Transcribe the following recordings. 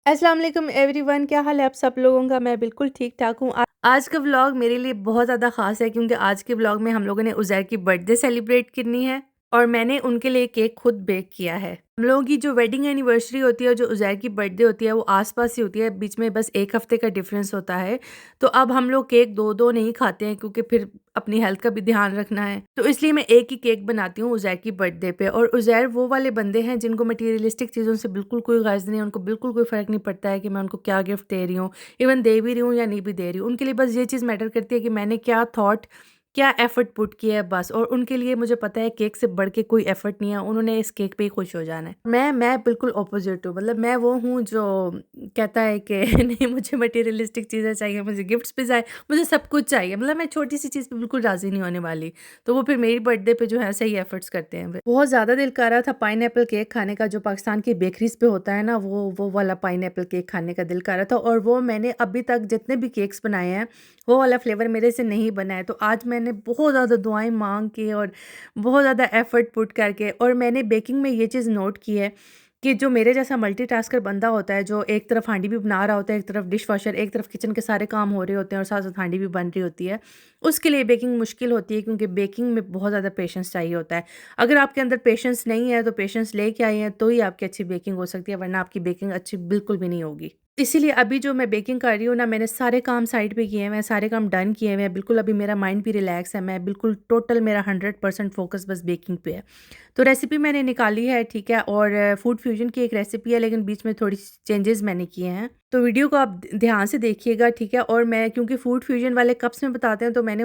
अस्सलाम वालेकुम एवरीवन, क्या हाल है आप सब लोगों का। मैं बिल्कुल ठीक ठाक हूँ। आज का व्लॉग मेरे लिए बहुत ज़्यादा ख़ास है क्योंकि आज के व्लॉग में हम लोगों ने उज़ैर की बर्थडे सेलिब्रेट करनी है और मैंने उनके लिए केक खुद बेक किया है। हम लोगों की जो वेडिंग एनिवर्सरी होती है, जो उज़ैर की बर्थडे होती है, वो आस-पास ही होती है, बीच में बस 1 हफ़्ते का डिफरेंस होता है। तो अब हम लोग केक 2-2 नहीं खाते हैं क्योंकि फिर अपनी हेल्थ का भी ध्यान रखना है। तो इसलिए मैं एक ही केक बनाती हूँ उज़ैर की बर्थडे पे। और उज़ैर वो वाले बंदे हैं जिनको मटीरियलिस्टिक चीज़ों से बिल्कुल कोई गर्ज़ नहीं है, उनको बिल्कुल कोई फ़र्क नहीं पड़ता है कि मैं उनको क्या गिफ्ट दे रही हूँ, इवन दे भी रही हूँ या नहीं भी दे रही हूँ। उनके लिए बस ये चीज़ मैटर करती है कि मैंने क्या थॉट, क्या एफ़र्ट पुट किया है बस। और उनके लिए मुझे पता है केक से बढ़ के कोई एफ़र्ट नहीं है, उन्होंने इस केक पे ही खुश हो जाना है। मैं बिल्कुल ऑपोज़िट हूँ, मतलब मैं वो हूँ जो कहता है कि नहीं मुझे मटीरियलिस्टिक चीज़ें चाहिए, मुझे गिफ्ट्स भी चाहिए, मुझे सब कुछ चाहिए, मतलब मैं छोटी-सी चीज़ पे बिल्कुल राज़ी नहीं होने वाली। तो वो फिर मेरी बर्थडे पे जो है सही एफ़र्ट्स करते हैं। बहुत ज़्यादा दिल कर रहा था पाइनएप्पल केक खाने का, जो पाकिस्तान की बेकरीज़ पे होता है ना, वो वाला पाइनएप्पल केक खाने का दिल कर रहा था। और वो मैंने अभी तक जितने भी केक्स बनाए हैं, वो वाला फ्लेवर मेरे से नहीं बना है। तो आज मैंने बहुत ज़्यादा दुआएँ माँग के और बहुत ज़्यादा एफ़र्ट पुट करके, और मैंने बेकिंग में ये चीज़ नोट की है कि जो मेरे जैसा मल्टीटास्कर बंदा होता है, जो एक तरफ हांडी भी बना रहा होता है, एक तरफ डिश वॉशर, एक तरफ किचन के सारे काम हो रहे होते हैं और साथ-साथ हांडी भी बन रही होती है, उसके लिए बेकिंग मुश्किल होती है क्योंकि बेकिंग में बहुत ज़्यादा पेशेंस चाहिए होता है। अगर आपके अंदर पेशेंस नहीं है, तो पेशेंस लेके आइए, तो ही आपकी अच्छी बेकिंग हो सकती है, वरना आपकी बेकिंग अच्छी बिल्कुल भी नहीं होगी। इसीलिए अभी जो मैं बेकिंग कर रही हूँ ना, मैंने सारे काम साइड पे किए हुए हैं, सारे काम डन किए हुए हैं, बिल्कुल अभी मेरा माइंड भी रिलैक्स है, मैं बिल्कुल टोटल मेरा 100% फ़ोकस बस बेकिंग पे है। तो रेसिपी मैंने निकाली है, ठीक है, और फूड फ्यूजन की एक रेसिपी है, लेकिन बीच में थोड़ी चेंजेस मैंने किए हैं। तो वीडियो को आप ध्यान से देखिएगा, ठीक है। और मैं क्योंकि फूड फ्यूजन वाले कप्स में बताते हैं, तो मैंने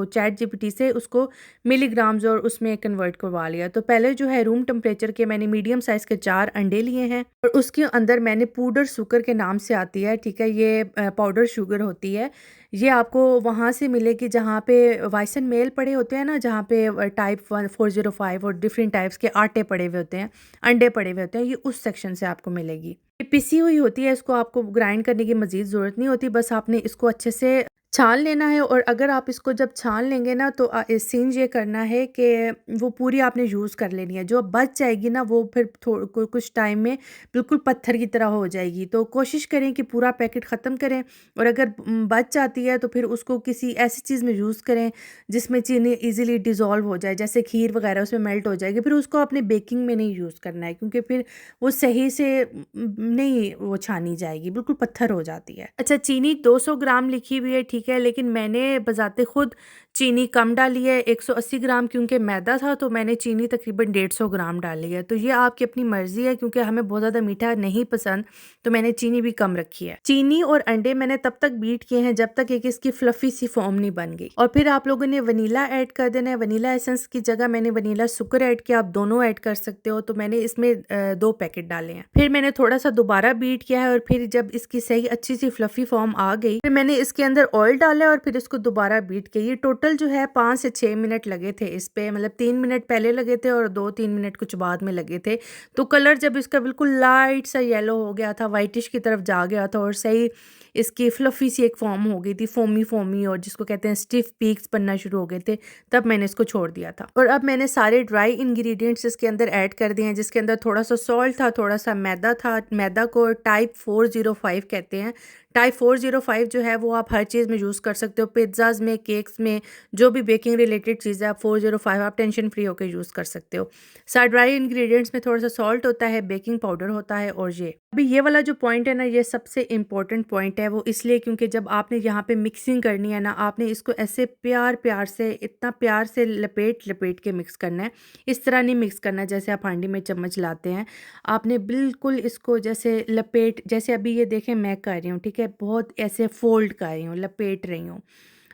चैट जीपीटी से उसको मिलीग्राम्स और उसमें कन्वर्ट करवा लिया। तो पहले जो है रूम टेम्परेचर के मैंने मीडियम साइज़ के 4 अंडे लिए हैं और उसके अंदर मैंने पाउडर शुगर के नाम से आती है, ठीक है, ये पाउडर शुगर होती है। ये आपको वहाँ से मिलेगी जहाँ पे वाइसन मेल पड़े होते हैं ना, जहाँ पे टाइप 1 405 और डिफरेंट टाइप्स के आटे पड़े हुए होते हैं, अंडे पड़े हुए होते हैं, ये उस सेक्शन से आपको मिलेगी। ये पिसी हुई होती है, इसको आपको ग्राइंड करने की मज़ीद ज़रूरत नहीं होती, बस आपने इसको अच्छे से छान लेना है। और अगर आप इसको जब छान लेंगे ना, तो इस सीन ये करना है कि वो पूरी आपने यूज़ कर लेनी है। जो बच जाएगी ना, वो फिर कुछ टाइम में बिल्कुल पत्थर की तरह हो जाएगी। तो कोशिश करें कि पूरा पैकेट ख़त्म करें, और अगर बच जाती है तो फिर उसको किसी ऐसी चीज़ में यूज़ करें जिसमें चीनी ईज़िली डिज़ोल्व हो जाए, जैसे खीर वगैरह उसमें मेल्ट हो जाएगी। फिर उसको अपने बेकिंग में नहीं यूज़ करना है क्योंकि फिर वो सही से नहीं वो छानी जाएगी, बिल्कुल पत्थर हो जाती है। अच्छा, चीनी 200 ग्राम लिखी हुई है, ठीक है, लेकिन मैंने बज़ाते खुद चीनी कम डाली है, 180 ग्राम, क्योंकि मैदा था तो मैंने चीनी तकरीबन 150 ग्राम डाली है। तो ये आपकी अपनी मर्ज़ी है, क्योंकि हमें बहुत ज़्यादा मीठा नहीं पसंद, तो मैंने चीनी भी कम रखी है। चीनी और अंडे मैंने तब तक बीट किए हैं जब तक एक इसकी फ्लफ़ी सी फ़ॉर्म नहीं बन गई। और फिर आप लोगों ने वनीला ऐड कर देना है। वनीला एसेंस की जगह मैंने वनीला शुगर ऐड किया, आप दोनों ऐड कर सकते हो। तो मैंने इसमें 2 पैकेट डाले हैं। फिर मैंने थोड़ा-सा दोबारा बीट किया है, और फिर जब इसकी सही अच्छी सी फ्लफ़ी फ़ॉर्म आ गई, फिर मैंने इसके अंदर ऑयल डाला और फिर इसको दोबारा बीट किया। ये टोटल जो है 5 से 6 मिनट लगे थे इस पे, मतलब 3 मिनट पहले लगे थे और 2-3 मिनट कुछ बाद में लगे थे। तो कलर जब इसका बिल्कुल लाइट सा येलो हो गया था, व्हाइटिश की तरफ जा गया था, और सही इसकी फ्लफ़ी सी एक फ़ॉर्म हो गई थी, फ़ोमी-फ़ोमी, और जिसको कहते हैं स्टिफ़ पीक्स बनना शुरू हो गए थे, तब मैंने इसको छोड़ दिया था। और अब मैंने सारे ड्राई इंग्रीडिएंट्स इसके अंदर ऐड कर दिए हैं, जिसके अंदर थोड़ा-सा सॉल्ट था, थोड़ा-सा मैदा था। मैदा को टाइप 405 कहते हैं। टाइप 405 जो है वो आप हर चीज़ में यूज़ कर सकते हो, पिज़्ज़ाज़ में, केक्स में, जो भी बेकिंग रिलेटेड चीज़ है, आप 405 आप टेंशन फ्री होकर यूज़ कर सकते हो। ड्राई इंग्रेडिएंट्स में थोड़ा-सा सॉल्ट होता है, बेकिंग पाउडर होता है, और ये अभी ये वाला जो पॉइंट है ना, ये सबसे इम्पोर्टेंट पॉइंट है। वो इसलिए क्योंकि जब आपने यहाँ पे मिक्सिंग करनी है ना, आपने इसको ऐसे प्यार-प्यार से, इतना प्यार से लपेट-लपेट के मिक्स करना है। इस तरह नहीं मिक्स करना जैसे आप हांडी में चम्मच लाते हैं। आपने बिल्कुल इसको जैसे लपेट, जैसे अभी ये देखें मैं कर रही हूँ, ठीक है, बहुत ऐसे फ़ोल्ड कर रही हूँ, लपेट रही हूँ।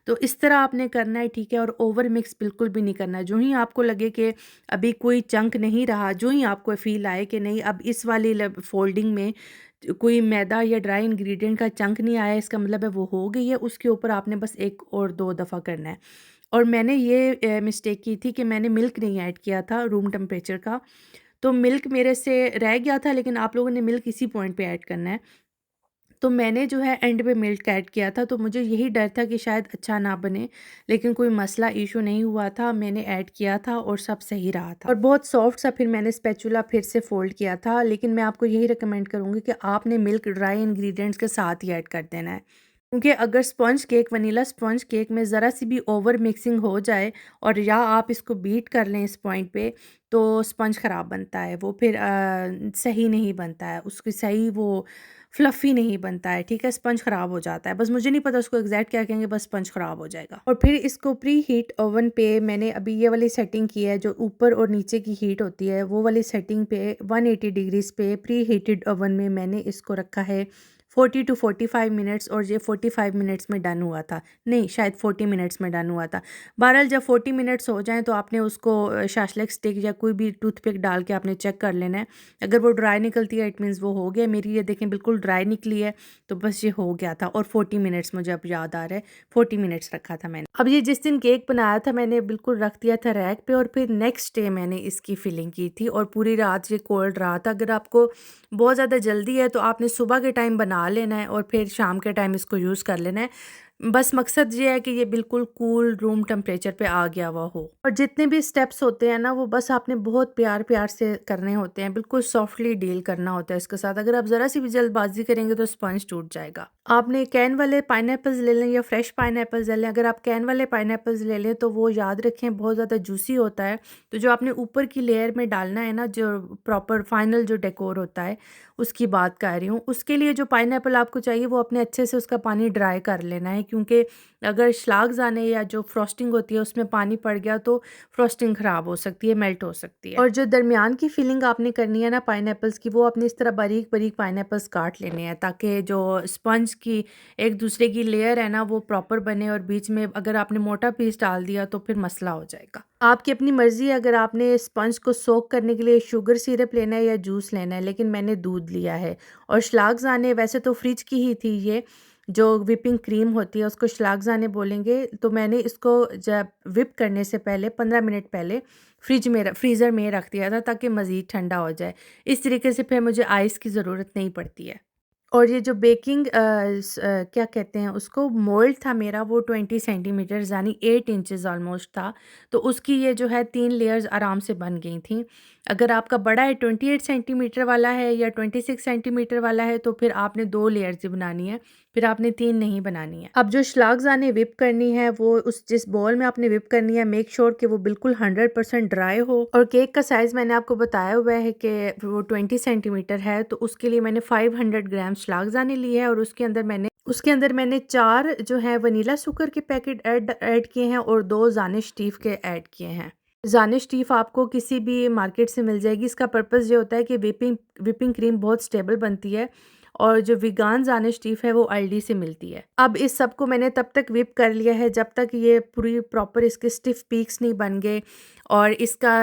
तो इस तरह आपने करना है, ठीक है, और ओवर मिक्स बिल्कुल भी नहीं करना है। जो ही आपको लगे कि अभी कोई चंक नहीं रहा, जो ही आपको फ़ील आए कि नहीं अब इस वाली फ़ोल्डिंग में कोई मैदा या ड्राई इंग्रेडिएंट का चंक नहीं आया, इसका मतलब है वो हो गई है, उसके ऊपर आपने बस 1 और 2 दफ़ा करना है। और मैंने ये मिस्टेक की थी कि मैंने मिल्क नहीं ऐड किया था रूम टेम्परेचर का, तो मिल्क मेरे से रह गया था, लेकिन आप लोगों ने मिल्क इसी पॉइंट पे ऐड करना है। तो मैंने जो है एंड पे मिल्क ऐड किया था, तो मुझे यही डर था कि शायद अच्छा ना बने, लेकिन कोई मसला इशू नहीं हुआ था। मैंने ऐड किया था और सब सही रहा था और बहुत सॉफ्ट सा फिर मैंने स्पैचुला फिर से फोल्ड किया था। लेकिन मैं आपको यही रिकमेंड करूँगी कि आपने मिल्क ड्राई इंग्रेडिएंट्स के साथ ही ऐड कर देना है, क्योंकि अगर sponge cake vanilla sponge cake में ज़रा सी भी ओवर मिक्सिंग हो जाए और या आप इसको बीट कर लें इस पॉइंट पे, तो स्पंज ख़राब बनता है, वो फिर सही नहीं बनता है, उसकी सही वो फ्लफ़ी नहीं बनता है, ठीक है? स्पंज ख़राब हो जाता है। बस मुझे नहीं पता उसको एग्ज़ैक्ट क्या कहेंगे, बस स्पंज ख़राब हो जाएगा। और फिर इसको प्री हीट ओवन पे मैंने अभी ये वाली सेटिंग की है, जो ऊपर और नीचे की हीट होती है, वो वाली सेटिंग पे 180 डिग्रीज़ पे प्री हीटेड ओवन में मैंने इसको रखा है 40 टू 45 मिनट्स, और ये 45 मिनट्स में डन हुआ था। नहीं, शायद 40 मिनट्स में डन हुआ था। बहरहाल जब 40 मिनट्स हो जाएँ तो आपने उसको शाशलिक स्टिक या कोई भी टूथपिक डाल के आपने चेक कर लेना है। अगर वो ड्राई निकलती है इट मीन्स वो हो गया। मेरी ये देखें बिल्कुल ड्राई निकली है, तो बस ये हो गया था। और 40 मिनट्स मुझे अब याद आ रहा है, 40 मिनट्स रखा था मैंने। अब ये जिस दिन केक बनाया था मैंने बिल्कुल रख दिया था रैक पे, और फिर नेक्स्ट डे मैंने इसकी फिलिंग की थी और पूरी रात ये कोल्ड रहा था। अगर आपको बहुत ज़्यादा जल्दी है तो आपने सुबह के टाइम बना लेना है और फिर शाम के टाइम इसको यूज़ कर लेना है। बस मकसद ये है कि ये बिल्कुल कूल रूम टेम्परेचर पे आ गया हुआ हो। और जितने भी स्टेप्स होते हैं ना, वो बस आपने बहुत प्यार प्यार से करने होते हैं, बिल्कुल सॉफ्टली डील करना होता है इसके साथ। अगर आप ज़रा सी भी जल्दबाजी करेंगे तो स्पंज टूट जाएगा। आपने कैन वाले पाइनएप्पल्स ले लें या फ्रेश पाइनएप्पल्स ले लें। अगर आप कैन वाले पाइनएप्पल्स ले लें तो वो याद रखें बहुत ज़्यादा जूसी होता है, तो जो आपने ऊपर की लेयर में डालना है ना, जो प्रॉपर फाइनल जो डेकोर होता है उसकी बात कर रही हूँ, उसके लिए जो पाइनएप्पल आपको चाहिए वो अपने अच्छे से उसका पानी ड्राई कर लेना है, क्योंकि अगर श्लाग्स आने या जो फ्रॉस्टिंग होती है उसमें पानी पड़ गया तो फ्रॉस्टिंग ख़राब हो सकती है, मेल्ट हो सकती है। और जो दरमियान की फिलिंग आपने करनी है ना पाइनएप्पल्स की, वो आपने इस तरह बारीक बारीक पाइनएप्पल्स काट लेने हैं, ताकि जो स्पंज की एक दूसरे की लेयर है ना वो प्रॉपर बने, और बीच में अगर आपने मोटा पीस डाल दिया तो फिर मसला हो जाएगा। आपकी अपनी मर्ज़ी है, अगर आपने स्पंज को सोक करने के लिए शुगर सिरप लेना है या जूस लेना है, लेकिन मैंने दूध लिया है। और श्लाग्ज़ाने वैसे तो फ्रिज की ही थी, ये जो विपिंग क्रीम होती है उसको श्लाग्ज़ाने बोलेंगे, तो मैंने इसको जब विप करने से पहले 15 मिनट पहले फ्रीज़र में रख दिया था ताकि मज़ीद ठंडा हो जाए। इस तरीके से फिर मुझे आइस की ज़रूरत नहीं पड़ती है। और ये जो बेकिंग क्या कहते हैं उसको, मोल्ड था मेरा, वो 20 सेंटीमीटर यानी 8 इंचेस ऑलमोस्ट था, तो उसकी ये जो है 3 लेयर्स आराम से बन गई थी। अगर आपका बड़ा है 28 सेंटीमीटर वाला है या 26 सेंटीमीटर वाला है तो फिर आपने 2 लेयर्स ही बनानी है, फिर आपने 3 नहीं बनानी है। अब जो श्लाग्ज़ाने विप करनी है वो उस जिस बॉल में आपने विप करनी है, मेक श्योर कि वो बिल्कुल 100% ड्राई हो। और केक का साइज़ मैंने आपको बताया हुआ है कि वो 20 सेंटीमीटर है, तो उसके लिए मैंने 500 ग्राम श्लाग्ज़ाने लिए है और उसके अंदर मैंने 4 जो है वनीला शुगर के पैकेट ऐड किए हैं और 2 जानिश टीफ के ऐड किए हैं। जानिश टीफ आपको किसी भी मार्केट से मिल जाएगी। इसका पर्पस ये होता है कि विपिंग क्रीम बहुत स्टेबल बनती है, और जो वीगान जानिश टीफ है वो अल्डी से मिलती है। अब इस सब को मैंने तब तक विप कर लिया है जब तक ये पूरी प्रॉपर इसके स्टिफ पीक्स नहीं बन गए। और इसका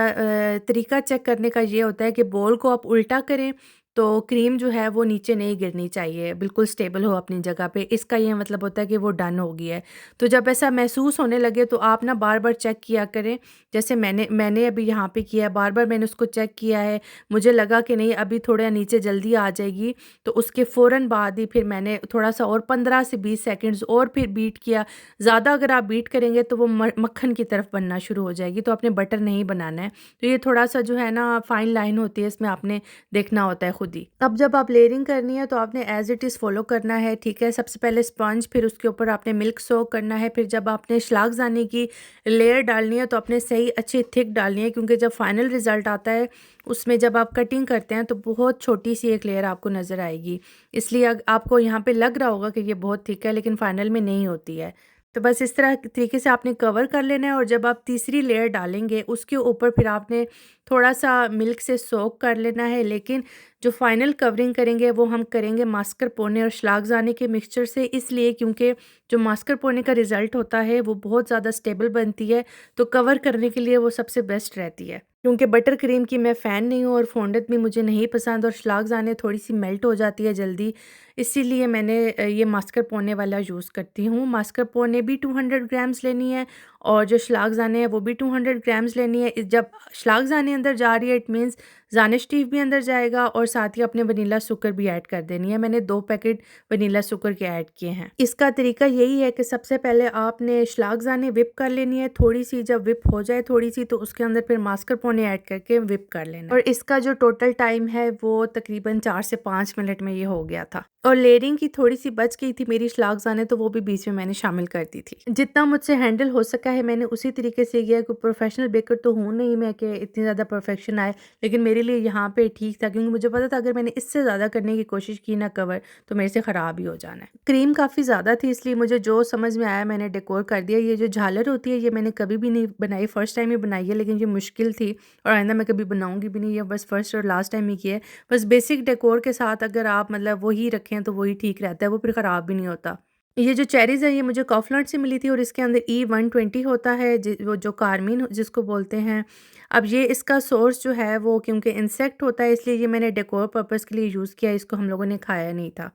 तरीका चेक करने का ये होता है कि बॉल को आप उल्टा करें तो क्रीम जो है वो नीचे नहीं गिरनी चाहिए, बिल्कुल स्टेबल हो अपनी जगह पे। इसका ये मतलब होता है कि वो डन हो गया है। तो जब ऐसा महसूस होने लगे तो आप ना बार बार चेक किया करें, जैसे मैंने अभी यहाँ पे किया है, बार बार मैंने उसको चेक किया है। मुझे लगा कि नहीं अभी थोड़ा नीचे जल्दी आ जाएगी, तो उसके फ़ौरन बाद ही फिर मैंने थोड़ा सा और 15 से 20 सेकेंड्स और फिर बीट किया। ज़्यादा अगर आप बीट करेंगे तो वो मक्खन की तरफ बनना शुरू हो जाएगी, तो आपने बटर नहीं बनाना है। तो ये थोड़ा सा जो है ना फाइन लाइन होती है, इसमें आपने देखना होता है खुद ही। अब जब आप लेयरिंग करनी है तो आपने एज इट इज़ फॉलो करना है, ठीक है। सबसे पहले स्पंज, फिर उसके ऊपर आपने मिल्क सोक करना है, फिर जब आपने श्लाग्ज़ाने की लेयर डालनी है तो आपने सही अच्छी थिक डालनी है, क्योंकि जब फाइनल रिज़ल्ट आता है उसमें जब आप कटिंग करते हैं तो बहुत छोटी सी एक लेयर आपको नज़र आएगी। इसलिए आपको यहाँ पे लग रहा होगा कि ये बहुत थिक है, लेकिन फाइनल में नहीं होती है। तो बस इस तरह तरीके से आपने कवर कर लेना है। और जब आप तीसरी लेयर डालेंगे उसके ऊपर फिर आपने थोड़ा सा मिल्क से सोक कर लेना है, लेकिन जो फाइनल कवरिंग करेंगे वो हम करेंगे मास्करपोने और श्लाग्ज़ाने के मिक्सचर से, इसलिए क्योंकि जो मास्करपोने का रिज़ल्ट होता है वो बहुत ज़्यादा स्टेबल बनती है, तो कवर करने के लिए वो सबसे बेस्ट रहती है। क्योंकि बटर क्रीम की मैं फ़ैन नहीं हूँ और फोंडेंट भी मुझे नहीं पसंद, और श्लाग्ज़ाने थोड़ी सी मेल्ट हो जाती है जल्दी, इसीलिए मैंने ये मास्करपोने वाला यूज़ करती हूँ। मास्करपोने भी 200 ग्राम्स लेनी है और जो श्लाग्ज़ाने हैं वो भी 200 ग्राम्स लेनी है। जब श्लाग्ज़ाने अंदर जा रही है इट मीन्स जानिश टीफ भी अंदर जाएगा और साथ ही अपने वनीला शुगर भी ऐड कर देनी है। मैंने 2 पैकेट वनीला शुगर के ऐड किए हैं। इसका तरीका यही है कि सबसे पहले आपने शलागज़ाने विप कर लेनी है, थोड़ी सी जब विप हो जाए थोड़ी सी, तो उसके अंदर फिर मास्करपोने ऐड करके विप कर लेना। और इसका जो टोटल टाइम है वो तकरीबन 4 से 5 मिनट में ये हो गया था। और लेयरिंग की थोड़ी सी बच गई थी मेरी शलागज़ाने, तो वो भी बीच में मैंने शामिल कर दी थी। जितना मुझसे हैंडल हो सका है मैंने उसी तरीके से किया। कोई प्रोफेशनल बेकर तो हूँ नहीं मैं कि इतनी ज़्यादा परफेक्शन आए, लेकिन मेरे लिए यहाँ पे ठीक था, क्योंकि मुझे पता था अगर मैंने इससे ज़्यादा करने की कोशिश की ना कवर, तो मेरे से ख़राब ही हो जाना है। क्रीम काफ़ी ज़्यादा थी, इसलिए मुझे जो समझ में आया मैंने डेकोर कर दिया। ये जो झालर होती है ये मैंने कभी भी नहीं बनाई, फ़र्स्ट टाइम ही बनाई है, लेकिन ये मुश्किल थी और आइंदा मैं कभी बनाऊँगी भी नहीं। ये बस फर्स्ट और लास्ट टाइम ही किया है। बस बेसिक डेकोर के साथ अगर आप मतलब वही रखें तो वही ठीक रहता है, वो फिर ख़राब भी नहीं होता। ये जो चेरीज़ है ये मुझे काफ्लैंड से मिली थी और इसके अंदर E120 होता है, वो जो कारमीन जिसको बोलते हैं। अब ये इसका सोर्स जो है वो क्योंकि इंसेक्ट होता है, इसलिए ये मैंने डेकोर पर्पस के लिए यूज़ किया। इसको हम लोगों ने खाया नहीं था,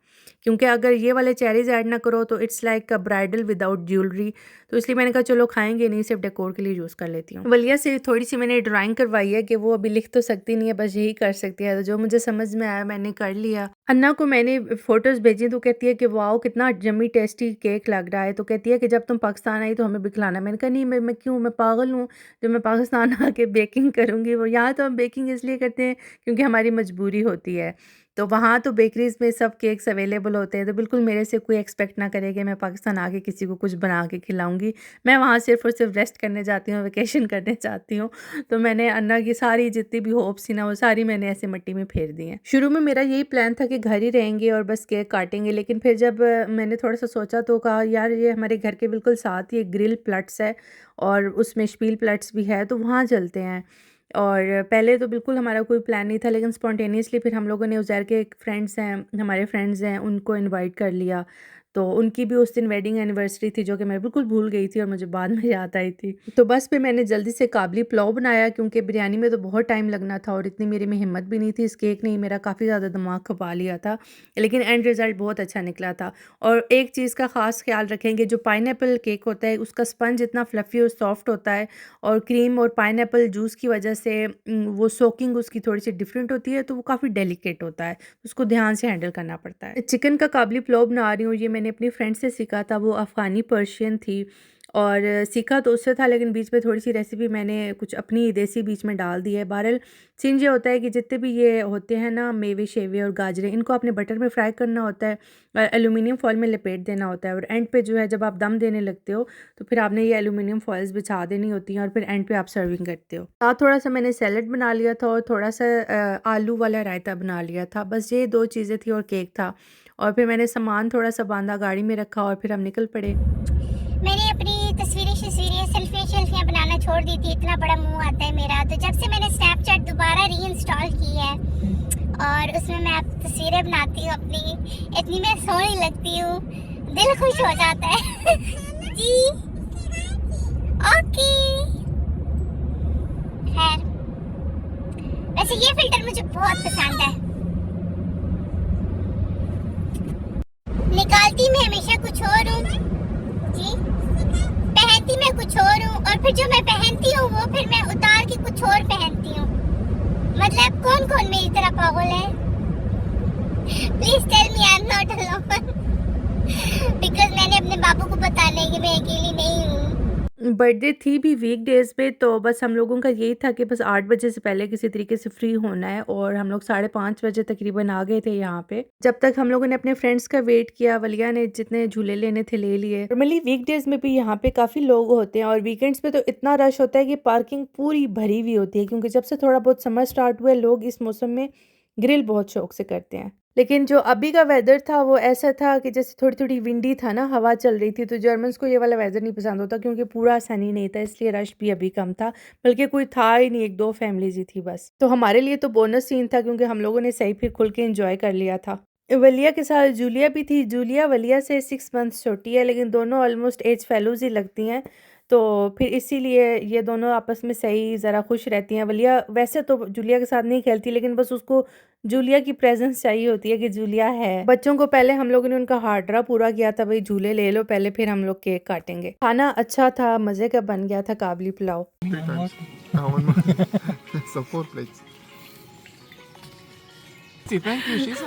क्योंकि अगर ये वाले चेरीज़ ऐड ना करो तो it's like a bridal without jewellery, तो इसलिए मैंने कहा चलो खाएंगे नहीं, सिर्फ डेकोर के लिए यूज़ कर लेती हूँ। वलिया से थोड़ी सी मैंने ड्राइंग करवाई है कि वो अभी लिख तो सकती नहीं है, बस यही कर सकती है, तो जो मुझे समझ में आया मैंने कर लिया। अन्ना को मैंने फ़ोटोज़ भेजी तो कहती है कि वाओ कितना यम्मी टेस्टी केक लग रहा है, तो कहती है कि जब तुम पाकिस्तान आई तो हमें भी खिलाना। मैंने कहा नहीं, मैं क्यों, मैं पागल हूँ जो मैं पाकिस्तान आके बेकिंग करूँगी। वो यहाँ तो हम बेकिंग इसलिए करते हैं क्योंकि हमारी मजबूरी होती है, तो वहाँ तो बेकरीज़ में सब केक्स अवेलेबल होते हैं, तो बिल्कुल मेरे से कोई एक्सपेक्ट ना करे कि मैं पाकिस्तान आके किसी को कुछ बना के खिलाऊँगी। मैं वहाँ सिर्फ़ और सिर्फ रेस्ट करने जाती हूँ, वेकेशन करने जाती हूँ। तो मैंने अन्ना की सारी जितनी भी होप्स थी ना, वो सारी मैंने ऐसे मिट्टी में फेर दी हैं। शुरू में मेरा यही प्लान था कि घर ही रहेंगे और बस केक काटेंगे, लेकिन फिर जब मैंने थोड़ा-सा सोचा तो कहा यार ये हमारे घर के बिल्कुल साथ ही एक ग्रिल प्लट्स है और उसमें स्पील प्लट्स भी है, तो वहाँ चलते हैं। और पहले तो बिल्कुल हमारा कोई प्लान नहीं था, लेकिन स्पॉन्टेनियसली फिर हम लोगों ने उज़ैर के एक फ्रेंड्स हैं, हमारे फ्रेंड्स हैं, उनको इनवाइट कर लिया। तो उनकी भी उस दिन वेडिंग एनिवर्सरी थी, जो कि मैं बिल्कुल भूल गई थी और मुझे बाद में याद आई थी। तो बस फिर मैंने जल्दी से काबली पुलाव बनाया, क्योंकि बिरयानी में तो बहुत टाइम लगना था और इतनी मेरे में हिम्मत भी नहीं थी। इस केक ने मेरा काफ़ी ज़्यादा दिमाग खपा लिया था, लेकिन एंड रिज़ल्ट बहुत अच्छा निकला था। और एक चीज़ का ख़ास ख्याल रखेंगे, जो पाइनएप्पल केक होता है उसका स्पंज इतना फ्लफ़ी और सॉफ्ट होता है, और क्रीम और पाइनएप्पल जूस की वजह से वो सोकिंग उसकी थोड़ी सी डिफरेंट होती है, तो वो काफ़ी डेलिकेट होता है, उसको ध्यान से हैंडल करना पड़ता है। चिकन का काबली पुलाव बना रही हूँ, ये मैंने अपनी फ्रेंड से सीखा था, वो अफ़गानी पर्शियन थी और सीखा तो उससे था, लेकिन बीच में थोड़ी सी रेसिपी मैंने कुछ अपनी देसी बीच में डाल दी है। बहरहाल सीन ये होता है कि जितने भी ये होते हैं ना मेवे शेवे और गाजरें, इनको आपने बटर में फ्राई करना होता है और एलुमिनियम फॉइल में लपेट देना होता है, और एंड पे जो है जब आप दम देने लगते हो तो फिर आपने ये एलुमिनियम फॉइल्स बिछा देनी होती हैं और फिर एंड पे आप सर्विंग करते हो। साथ थोड़ा सा मैंने सैलड बना लिया था और थोड़ा सा आलू वाला रायता बना लिया था, बस ये 2 चीज़ें थी और केक था। और फिर मैंने सामान थोड़ा सा बांधा, गाड़ी में रखा और फिर हम निकल पड़े। मैंने अपनी तस्वीरें सेल्फियाँ बनाना छोड़ दी थी, इतना बड़ा मुंह आता है मेरा। तो जब से मैंने स्नैपचैट दोबारा रीइंस्टॉल की है और उसमें मैं अब तस्वीरें बनाती हूँ अपनी, इतनी मैं सोहनी लगती हूँ, दिल खुश हो जाता है। जी ओके। खैर वैसे ये फिल्टर मुझे बहुत पसंद है, निकालती मैं हमेशा कुछ और हूँ जी, पहनती मैं कुछ और हूँ, और फिर जो मैं पहनती हूँ वो फिर मैं उतार के कुछ और पहनती हूँ। मतलब कौन कौन मेरी तरह पागल है? Please tell me I am not alone, because मैंने अपने बाबू को बताना है कि मैं अकेली नहीं हूँ। बर्थडे थी भी वीकडेज़ पे, तो बस हम लोगों का यही था कि बस 8 बजे से पहले किसी तरीके से फ्री होना है, और हम लोग 5:30 बजे तकरीबन आ गए थे यहाँ पे। जब तक हम लोगों ने अपने फ्रेंड्स का वेट किया, वलिया ने जितने झूले लेने थे ले लिए। नॉर्मली वीकडेज़ में भी यहाँ पे काफ़ी लोग होते हैं और वीकेंड्स पे तो इतना रश होता है कि पार्किंग पूरी भरी हुई होती है, क्योंकि जब से थोड़ा बहुत समर स्टार्ट हुआ है लोग इस मौसम में ग्रिल बहुत शौक से करते हैं। लेकिन जो अभी का वेदर था वो ऐसा था कि जैसे थोड़ी-थोड़ी विंडी था ना, हवा चल रही थी, तो जर्मन्स को ये वाला वेदर नहीं पसंद होता, क्योंकि पूरा सनी नहीं था, इसलिए रश भी अभी कम था, बल्कि कोई था ही नहीं, 1-2 फैमिलीज़ ही थी बस। तो हमारे लिए तो बोनस सीन था, क्योंकि हम लोगों ने सही फिर खुल के एंजॉय कर लिया था। वलिया के साथ जूलिया भी थी। जूलिया वलिया से 6 मंथ्स छोटी है, लेकिन दोनों ऑलमोस्ट एज फेलोज़ ही लगती हैं, तो फिर इसीलिए ये दोनों आपस में सही ज़रा खुश रहती हैं। वलिया वैसे तो जूलिया के साथ नहीं खेलती, लेकिन बस उसको जूलिया की प्रेजेंस चाहिए होती है कि जूलिया है। बच्चों को पहले हम लोगों ने उनका हार्डरा पूरा किया था, भाई झूले ले लो पहले, फिर हम लोग केक काटेंगे। खाना अच्छा था, मज़े का बन गया था काबली pulao. Three times. One more. So 4 plates. Thank you, Shiza.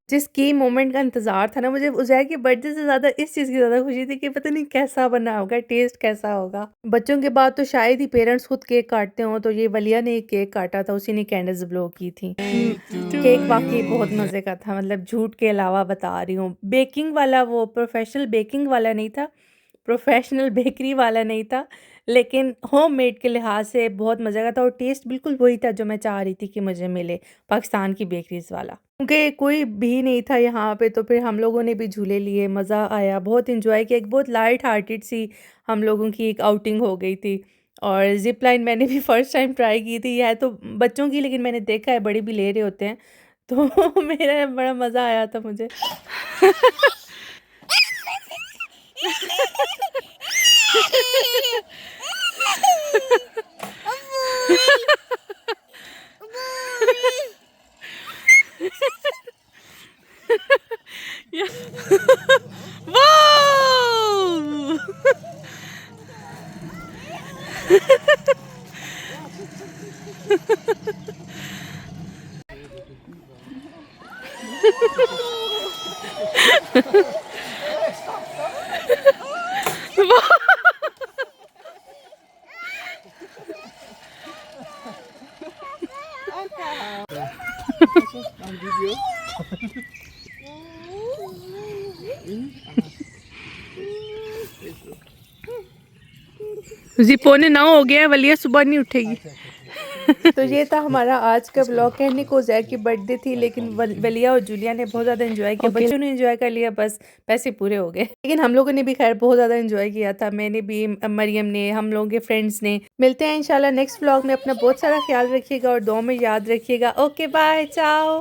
जिस की मोमेंट का इंतज़ार था ना, मुझे उज़ैर के बर्थडे से ज़्यादा इस चीज़ की ज़्यादा खुशी थी कि पता नहीं कैसा बना होगा, टेस्ट कैसा होगा। बच्चों के बाद तो शायद ही पेरेंट्स खुद केक काटते हों, तो ये वलिया ने एक केक काटा था, उसी ने कैंडल्स ब्लो की थी। केक वाक़ई बहुत मज़े का था, मतलब झूठ के अलावा बता रही हूँ। बेकिंग वाला, वो प्रोफ़ेशनल बेकिंग वाला नहीं था, प्रोफ़ेशनल बेकरी वाला नहीं था, लेकिन होममेड के लिहाज से बहुत मज़े का था और टेस्ट बिल्कुल वही था जो मैं चाह रही थी कि मुझे मिले, पाकिस्तान की बेकरीज़ वाला। क्योंकि कोई भी नहीं था यहाँ पे, तो फिर हम लोगों ने भी झूले लिए, मज़ा आया, बहुत एंजॉय किया। एक बहुत लाइट हार्टेड सी हम लोगों की एक आउटिंग हो गई थी। और ज़िप लाइन मैंने भी फर्स्ट टाइम ट्राई की थी। है तो बच्चों की, लेकिन मैंने देखा है बड़े भी ले रहे होते हैं, तो मेरा बड़ा मज़ा आया था मुझे। Wow! जी 8:45 हो गया है, वलिया सुबह नहीं उठेगी। तो ये था हमारा आज का ब्लॉग। कहने को ज़ैर की बर्थडे थी, लेकिन वलिया और जूलिया ने बहुत ज़्यादा एंजॉय किया। बच्चों ने एंजॉय कर लिया, बस पैसे पूरे हो गए। लेकिन हम लोगों ने भी खैर बहुत ज़्यादा एंजॉय किया था। मैंने भी, मरियम ने, हम लोगों के फ्रेंड्स ने। मिलते हैं इंशाल्लाह नेक्स्ट ब्लॉग में। अपना बहुत सारा ख्याल रखिएगा और दुआ में याद रखिएगा। ओके बाय, चाओ।